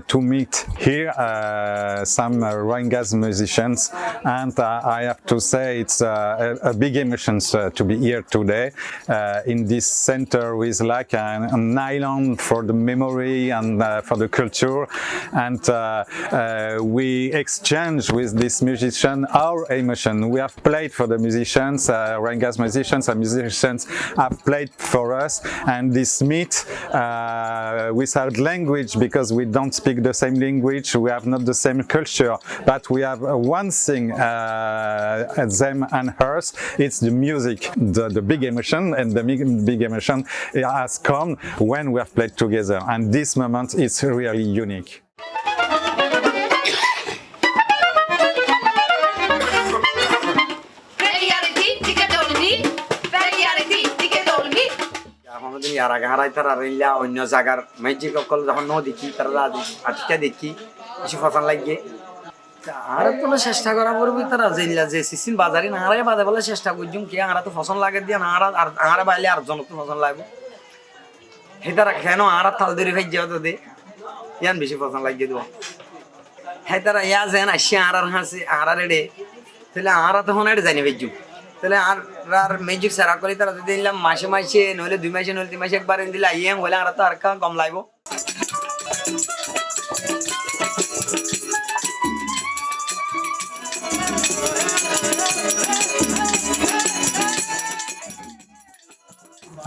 To meet here some Rohingya musicians, and I have to say it's a big emotion to be here today in this center with like an island for the memory and for the culture, and we exchange with this musician our emotion. We have played for the musicians, Rohingya musicians and musicians have played for us, and this meet without language, because we don't speak the same language, we have not the same culture, but we have one thing, them and hers, it's the music, the big emotion, and the big emotion has come when we have played together, and this moment is really unique. ইয়ার আগে হারাই তারা রেলা অন্য জায়গার magic অকল যখন ন দেখি তারা আটকা দেখি কিছু ফসল লাগিয়ে আর তো চেষ্টা করা পড়বি তারা জেলা যে সিসিন বাজারে না হারাই বাদে বলে চেষ্টা করছুম কি আমরা তো ফসল লাগে দিয়ে না আর বাইলে আর জন তো ফসল লাগবে হে তারা কেন আর থাল ধরে ভাই যাও তো দে ইয়ান বেশি ফসল লাগিয়ে দেবো হ্যাঁ তারা ইয়া যেন আসি আর হাসি আর রেডে তাহলে আর তখন এটা জানি ভাইজুম তাহলে আর ম্যাজিক সারা করে তারা যদি দিলাম মাসে মাসে নইলে 2 মাসে নইলে 3 মাসে একবার দিলে IOM হলে আর তো আর কম লাগবো।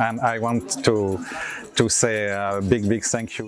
And I want to say a big thank you